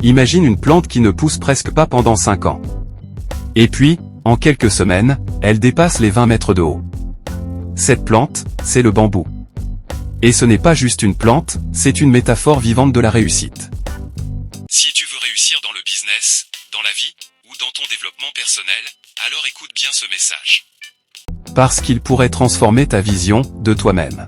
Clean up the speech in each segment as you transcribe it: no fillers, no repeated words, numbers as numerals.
Imagine une plante qui ne pousse presque pas pendant 5 ans. Et puis, en quelques semaines, elle dépasse les 20 mètres de haut. Cette plante, c'est le bambou. Et ce n'est pas juste une plante, c'est une métaphore vivante de la réussite. Si tu veux réussir dans le business, dans la vie, ou dans ton développement personnel, alors écoute bien ce message. Parce qu'il pourrait transformer ta vision de toi-même.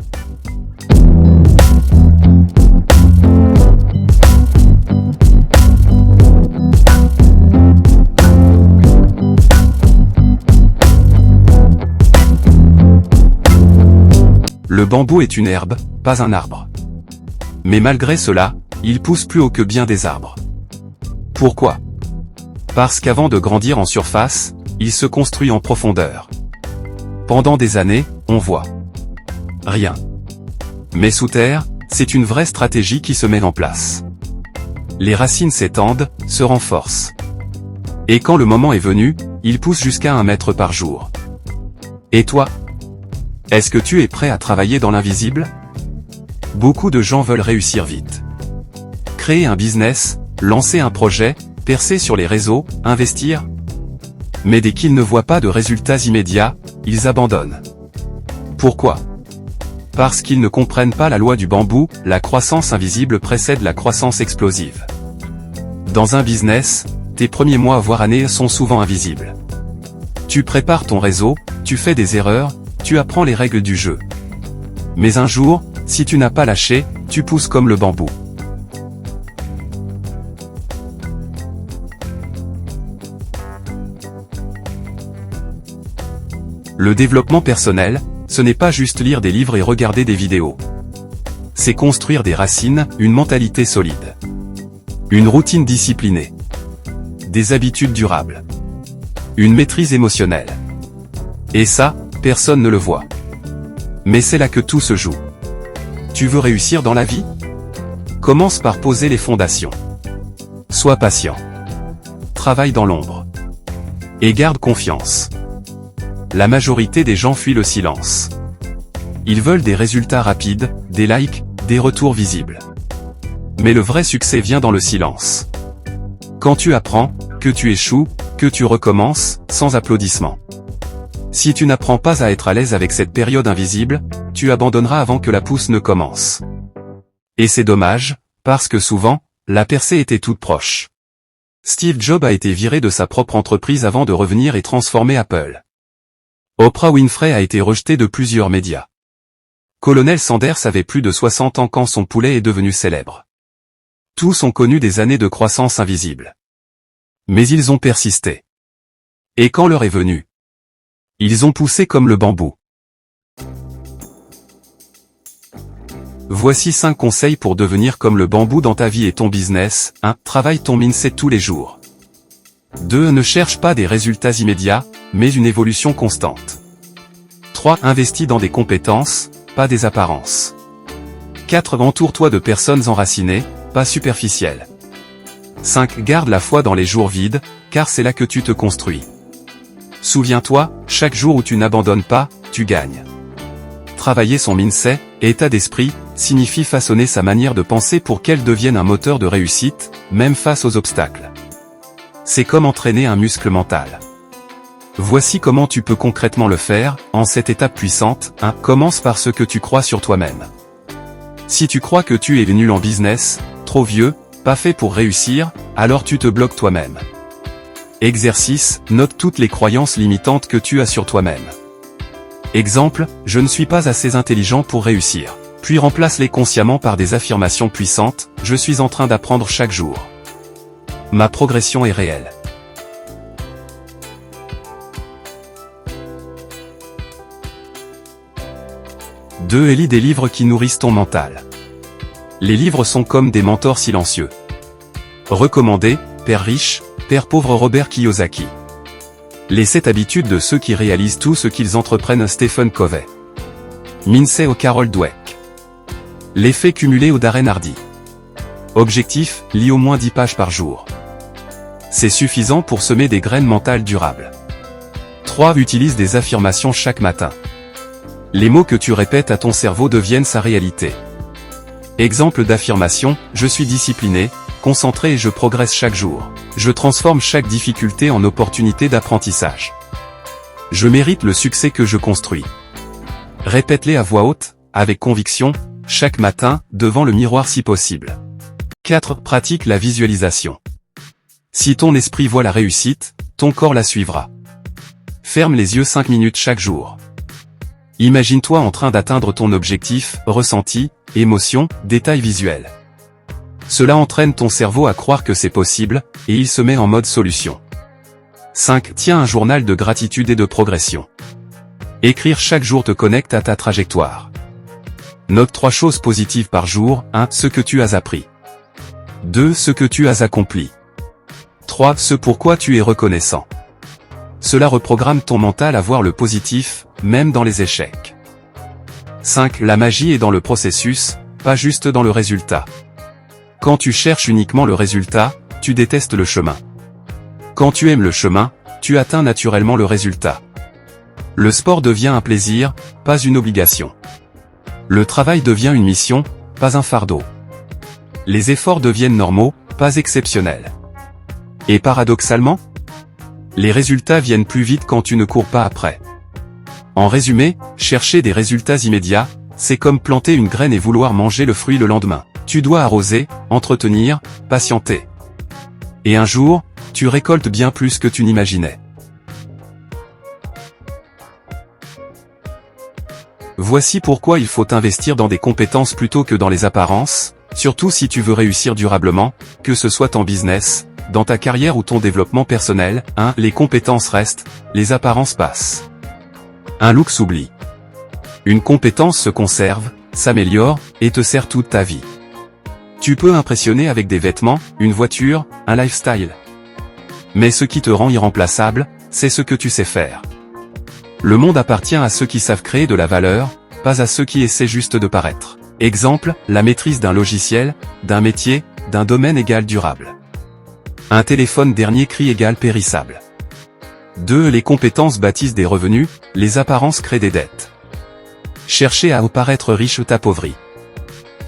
Le bambou est une herbe, pas un arbre. Mais malgré cela, il pousse plus haut que bien des arbres. Pourquoi? Parce qu'avant de grandir en surface, il se construit en profondeur. Pendant des années, on voit rien. Mais sous terre, c'est une vraie stratégie qui se met en place. Les racines s'étendent, se renforcent. Et quand le moment est venu, il pousse jusqu'à 1 mètre par jour. Et toi? Est-ce que tu es prêt à travailler dans l'invisible? Beaucoup de gens veulent réussir vite. Créer un business, lancer un projet, percer sur les réseaux, investir. Mais dès qu'ils ne voient pas de résultats immédiats, ils abandonnent. Pourquoi? Parce qu'ils ne comprennent pas la loi du bambou, la croissance invisible précède la croissance explosive. Dans un business, tes premiers mois voire années sont souvent invisibles. Tu prépares ton réseau, tu fais des erreurs, tu apprends les règles du jeu. Mais un jour, si tu n'as pas lâché, tu pousses comme le bambou. Le développement personnel, ce n'est pas juste lire des livres et regarder des vidéos. C'est construire des racines, une mentalité solide. Une routine disciplinée. Des habitudes durables. Une maîtrise émotionnelle. Et ça, personne ne le voit. Mais c'est là que tout se joue. Tu veux réussir dans la vie? Commence par poser les fondations. Sois patient. Travaille dans l'ombre. Et garde confiance. La majorité des gens fuient le silence. Ils veulent des résultats rapides, des likes, des retours visibles. Mais le vrai succès vient dans le silence. Quand tu apprends, que tu échoues, que tu recommences, sans applaudissements. Si tu n'apprends pas à être à l'aise avec cette période invisible, tu abandonneras avant que la pousse ne commence. Et c'est dommage, parce que souvent, la percée était toute proche. Steve Jobs a été viré de sa propre entreprise avant de revenir et transformer Apple. Oprah Winfrey a été rejetée de plusieurs médias. Colonel Sanders avait plus de 60 ans quand son poulet est devenu célèbre. Tous ont connu des années de croissance invisible. Mais ils ont persisté. Et quand l'heure est venue, ils ont poussé comme le bambou. Voici 5 conseils pour devenir comme le bambou dans ta vie et ton business. 1. Travaille ton mindset tous les jours. 2. Ne cherche pas des résultats immédiats, mais une évolution constante. 3. Investis dans des compétences, pas des apparences. 4. Entoure-toi de personnes enracinées, pas superficielles. 5. Garde la foi dans les jours vides, car c'est là que tu te construis. Souviens-toi, chaque jour où tu n'abandonnes pas, tu gagnes. Travailler son mindset, état d'esprit, signifie façonner sa manière de penser pour qu'elle devienne un moteur de réussite, même face aux obstacles. C'est comme entraîner un muscle mental. Voici comment tu peux concrètement le faire, en cette étape puissante. 1. Commence par ce que tu crois sur toi-même. Si tu crois que tu es nul en business, trop vieux, pas fait pour réussir, alors tu te bloques toi-même. Exercice, note toutes les croyances limitantes que tu as sur toi-même. Exemple, je ne suis pas assez intelligent pour réussir. Puis remplace-les consciemment par des affirmations puissantes, je suis en train d'apprendre chaque jour. Ma progression est réelle. Lis des livres qui nourrissent ton mental. Les livres sont comme des mentors silencieux. Recommandé, Père riche, Père pauvre Robert Kiyosaki. Les 7 habitudes de ceux qui réalisent tout ce qu'ils entreprennent Stephen Covey. Mindset au Carol Dweck. L'effet cumulé au Darren Hardy. Objectif, lis au moins 10 pages par jour. C'est suffisant pour semer des graines mentales durables. 3. Utilise des affirmations chaque matin. Les mots que tu répètes à ton cerveau deviennent sa réalité. Exemple d'affirmation, je suis discipliné, concentré et je progresse chaque jour. Je transforme chaque difficulté en opportunité d'apprentissage. Je mérite le succès que je construis. Répète-les à voix haute, avec conviction, chaque matin, devant le miroir si possible. 4. Pratique la visualisation. Si ton esprit voit la réussite, ton corps la suivra. Ferme les yeux 5 minutes chaque jour. Imagine-toi en train d'atteindre ton objectif, ressenti, émotion, détail visuel. Cela entraîne ton cerveau à croire que c'est possible, et il se met en mode solution. 5. Tiens un journal de gratitude et de progression. Écrire chaque jour te connecte à ta trajectoire. Note 3 choses positives par jour. 1. Ce que tu as appris. 2. Ce que tu as accompli. 3. Ce pourquoi tu es reconnaissant. Cela reprogramme ton mental à voir le positif, même dans les échecs. 5. La magie est dans le processus, pas juste dans le résultat. Quand tu cherches uniquement le résultat, tu détestes le chemin. Quand tu aimes le chemin, tu atteins naturellement le résultat. Le sport devient un plaisir, pas une obligation. Le travail devient une mission, pas un fardeau. Les efforts deviennent normaux, pas exceptionnels. Et paradoxalement, les résultats viennent plus vite quand tu ne cours pas après. En résumé, chercher des résultats immédiats, c'est comme planter une graine et vouloir manger le fruit le lendemain. Tu dois arroser, entretenir, patienter. Et un jour, tu récoltes bien plus que tu n'imaginais. Voici pourquoi il faut investir dans des compétences plutôt que dans les apparences, surtout si tu veux réussir durablement, que ce soit en business, dans ta carrière ou ton développement personnel. 1. Les compétences restent, les apparences passent. Un look s'oublie. Une compétence se conserve, s'améliore, et te sert toute ta vie. Tu peux impressionner avec des vêtements, une voiture, un lifestyle. Mais ce qui te rend irremplaçable, c'est ce que tu sais faire. Le monde appartient à ceux qui savent créer de la valeur, pas à ceux qui essaient juste de paraître. Exemple, la maîtrise d'un logiciel, d'un métier, d'un domaine égale durable. Un téléphone dernier cri égale périssable. 2. Les compétences bâtissent des revenus, les apparences créent des dettes. Chercher à paraître riche t'appauvrit.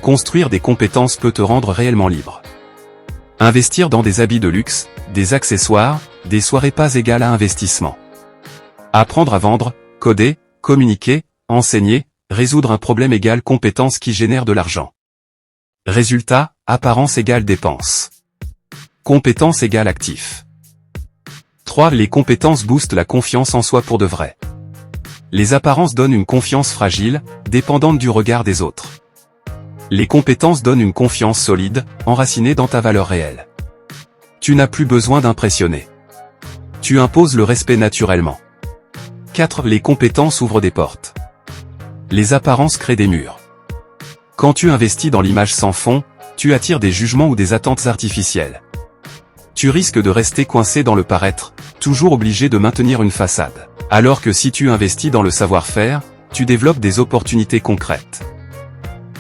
Construire des compétences peut te rendre réellement libre. Investir dans des habits de luxe, des accessoires, des soirées pas égale à investissement. Apprendre à vendre, coder, communiquer, enseigner, résoudre un problème égale compétence qui génère de l'argent. Résultat, apparence égale dépense. Compétence égale actif. 3. Les compétences boostent la confiance en soi pour de vrai. Les apparences donnent une confiance fragile, dépendante du regard des autres. Les compétences donnent une confiance solide, enracinée dans ta valeur réelle. Tu n'as plus besoin d'impressionner. Tu imposes le respect naturellement. 4. Les compétences ouvrent des portes. Les apparences créent des murs. Quand tu investis dans l'image sans fond, tu attires des jugements ou des attentes artificielles. Tu risques de rester coincé dans le paraître, toujours obligé de maintenir une façade. Alors que si tu investis dans le savoir-faire, tu développes des opportunités concrètes.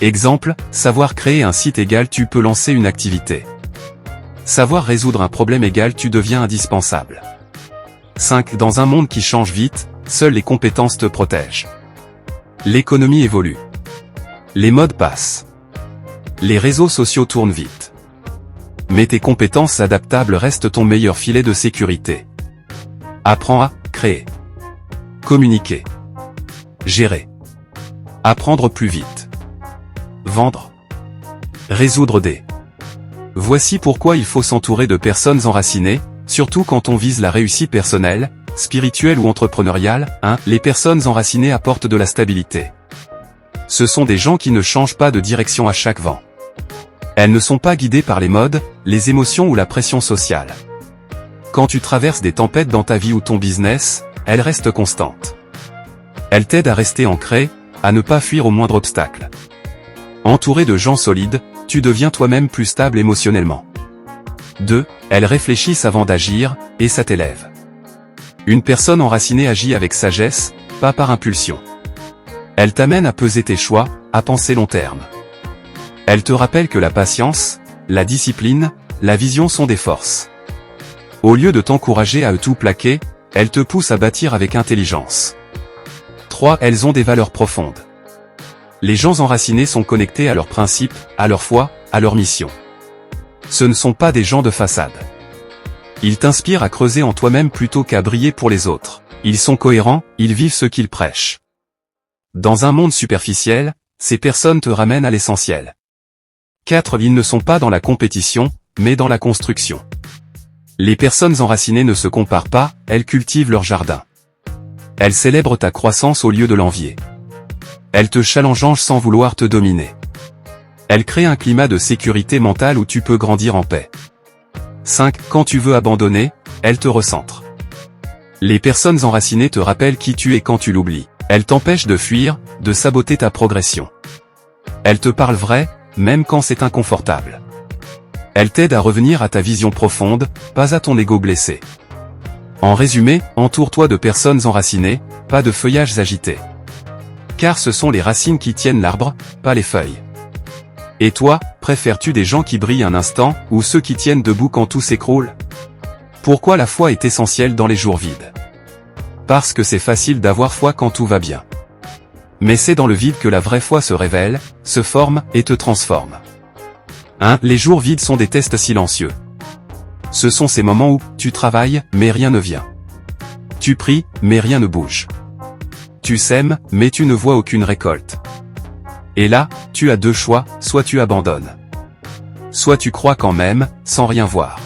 Exemple, savoir créer un site égale tu peux lancer une activité. Savoir résoudre un problème égale tu deviens indispensable. 5. Dans un monde qui change vite, seules les compétences te protègent. L'économie évolue. Les modes passent. Les réseaux sociaux tournent vite. Mais tes compétences adaptables restent ton meilleur filet de sécurité. Apprends à créer, communiquer, gérer, apprendre plus vite, vendre, résoudre des. Voici pourquoi il faut s'entourer de personnes enracinées, surtout quand on vise la réussite personnelle, spirituelle ou entrepreneuriale. 1. Les personnes enracinées apportent de la stabilité. Ce sont des gens qui ne changent pas de direction à chaque vent. Elles ne sont pas guidées par les modes, les émotions ou la pression sociale. Quand tu traverses des tempêtes dans ta vie ou ton business, elles restent constantes. Elles t'aident à rester ancré, à ne pas fuir au moindre obstacle. Entouré de gens solides, tu deviens toi-même plus stable émotionnellement. 2. Elles réfléchissent avant d'agir, et ça t'élève. Une personne enracinée agit avec sagesse, pas par impulsion. Elle t'amène à peser tes choix, à penser long terme. Elle te rappelle que la patience, la discipline, la vision sont des forces. Au lieu de t'encourager à tout plaquer, elle te pousse à bâtir avec intelligence. 3. Elles ont des valeurs profondes. Les gens enracinés sont connectés à leurs principes, à leur foi, à leur mission. Ce ne sont pas des gens de façade. Ils t'inspirent à creuser en toi-même plutôt qu'à briller pour les autres. Ils sont cohérents, ils vivent ce qu'ils prêchent. Dans un monde superficiel, ces personnes te ramènent à l'essentiel. 4. Ils ne sont pas dans la compétition, mais dans la construction. Les personnes enracinées ne se comparent pas, elles cultivent leur jardin. Elles célèbrent ta croissance au lieu de l'envier. Elles te challengent sans vouloir te dominer. Elles créent un climat de sécurité mentale où tu peux grandir en paix. 5. Quand tu veux abandonner, elles te recentrent. Les personnes enracinées te rappellent qui tu es quand tu l'oublies. Elles t'empêchent de fuir, de saboter ta progression. Elles te parlent vrai, même quand c'est inconfortable. Elles t'aident à revenir à ta vision profonde, pas à ton ego blessé. En résumé, entoure-toi de personnes enracinées, pas de feuillages agités. Car ce sont les racines qui tiennent l'arbre, pas les feuilles. Et toi, préfères-tu des gens qui brillent un instant, ou ceux qui tiennent debout quand tout s'écroule? Pourquoi la foi est essentielle dans les jours vides? Parce que c'est facile d'avoir foi quand tout va bien. Mais c'est dans le vide que la vraie foi se révèle, se forme et te transforme. 1. Les jours vides sont des tests silencieux. Ce sont ces moments où tu travailles, mais rien ne vient. Tu pries, mais rien ne bouge. Tu sèmes, mais tu ne vois aucune récolte. Et là, tu as deux choix, soit tu abandonnes. Soit tu crois quand même, sans rien voir.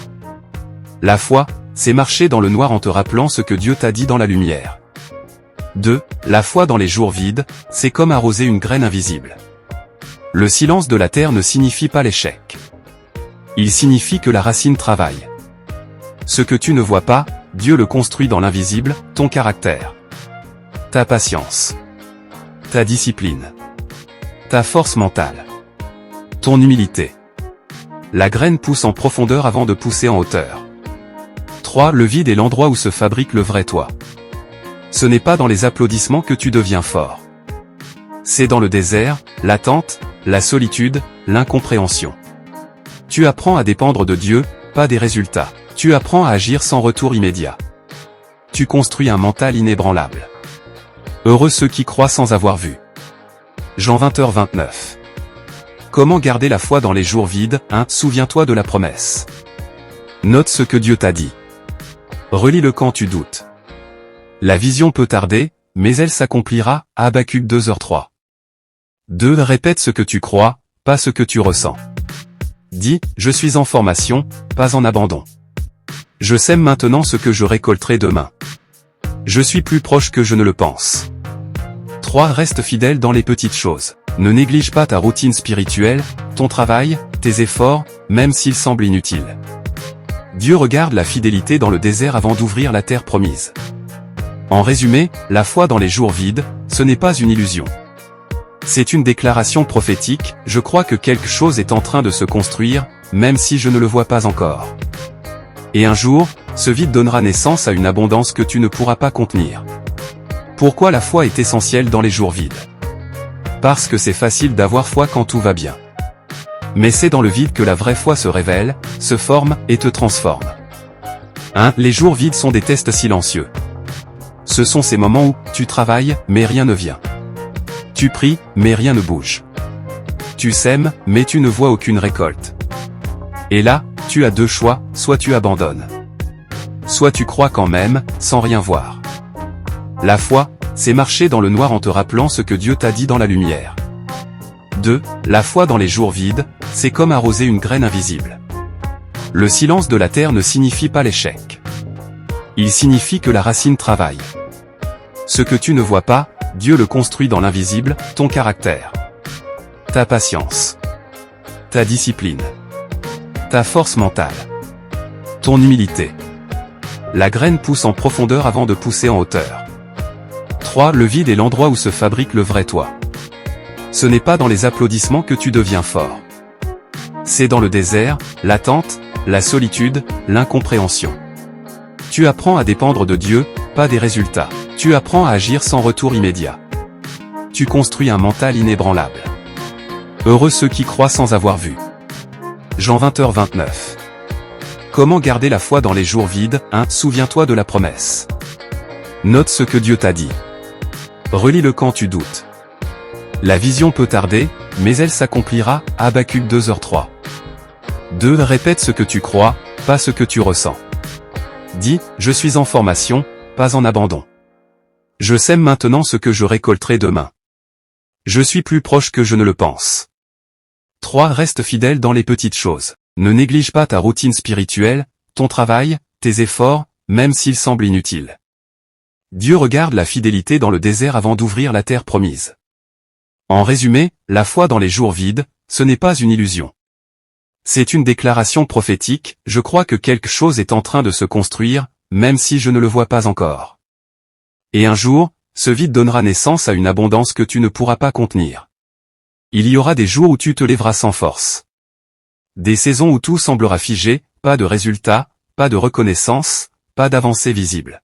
La foi, c'est marcher dans le noir en te rappelant ce que Dieu t'a dit dans la lumière. 2. La foi dans les jours vides, c'est comme arroser une graine invisible. Le silence de la terre ne signifie pas l'échec. Il signifie que la racine travaille. Ce que tu ne vois pas, Dieu le construit dans l'invisible, ton caractère. Ta patience. Ta discipline. Ta force mentale. Ton humilité. La graine pousse en profondeur avant de pousser en hauteur. 3. Le vide est l'endroit où se fabrique le vrai toi. Ce n'est pas dans les applaudissements que tu deviens fort. C'est dans le désert, l'attente, la solitude, l'incompréhension. Tu apprends à dépendre de Dieu, pas des résultats. Tu apprends à agir sans retour immédiat. Tu construis un mental inébranlable. Heureux ceux qui croient sans avoir vu. Jean 20h29. Comment garder la foi dans les jours vides? 1. Souviens-toi de la promesse. Note ce que Dieu t'a dit. Relis-le quand tu doutes. La vision peut tarder, mais elle s'accomplira. Habacuc 2h3. 2. Répète ce que tu crois, pas ce que tu ressens. Dis, je suis en formation, pas en abandon. Je sème maintenant ce que je récolterai demain. Je suis plus proche que je ne le pense. 3. Reste fidèle dans les petites choses. Ne néglige pas ta routine spirituelle, ton travail, tes efforts, même s'ils semblent inutiles. Dieu regarde la fidélité dans le désert avant d'ouvrir la terre promise. En résumé, la foi dans les jours vides, ce n'est pas une illusion. C'est une déclaration prophétique, je crois que quelque chose est en train de se construire, même si je ne le vois pas encore. Et un jour, ce vide donnera naissance à une abondance que tu ne pourras pas contenir. Pourquoi la foi est essentielle dans les jours vides? Parce que c'est facile d'avoir foi quand tout va bien. Mais c'est dans le vide que la vraie foi se révèle, se forme et te transforme. 1. Les jours vides sont des tests silencieux. Ce sont ces moments où tu travailles, mais rien ne vient. Tu pries, mais rien ne bouge. Tu sèmes, mais tu ne vois aucune récolte. Et là, tu as deux choix, soit tu abandonnes. Soit tu crois quand même, sans rien voir. La foi, c'est marcher dans le noir en te rappelant ce que Dieu t'a dit dans la lumière. 2. La foi dans les jours vides, c'est comme arroser une graine invisible. Le silence de la terre ne signifie pas l'échec. Il signifie que la racine travaille. Ce que tu ne vois pas, Dieu le construit dans l'invisible, ton caractère. Ta patience. Ta discipline. Ta force mentale. Ton humilité. La graine pousse en profondeur avant de pousser en hauteur. 3. Le vide est l'endroit où se fabrique le vrai toi. Ce n'est pas dans les applaudissements que tu deviens fort. C'est dans le désert, l'attente, la solitude, l'incompréhension. Tu apprends à dépendre de Dieu, pas des résultats. Tu apprends à agir sans retour immédiat. Tu construis un mental inébranlable. Heureux ceux qui croient sans avoir vu. Jean 20h29. Comment garder la foi dans les jours vides? 1. Souviens-toi de la promesse. Note ce que Dieu t'a dit. Relis-le quand tu doutes. La vision peut tarder, mais elle s'accomplira. Habacuc 2h3. 2. Répète ce que tu crois, pas ce que tu ressens. Dis, je suis en formation, pas en abandon. Je sème maintenant ce que je récolterai demain. Je suis plus proche que je ne le pense. 3. Reste fidèle dans les petites choses. Ne néglige pas ta routine spirituelle, ton travail, tes efforts, même s'ils semblent inutiles. Dieu regarde la fidélité dans le désert avant d'ouvrir la terre promise. En résumé, la foi dans les jours vides, ce n'est pas une illusion. C'est une déclaration prophétique, je crois que quelque chose est en train de se construire, même si je ne le vois pas encore. Et un jour, ce vide donnera naissance à une abondance que tu ne pourras pas contenir. Il y aura des jours où tu te lèveras sans force. Des saisons où tout semblera figé, pas de résultats, pas de reconnaissance, pas d'avancée visible.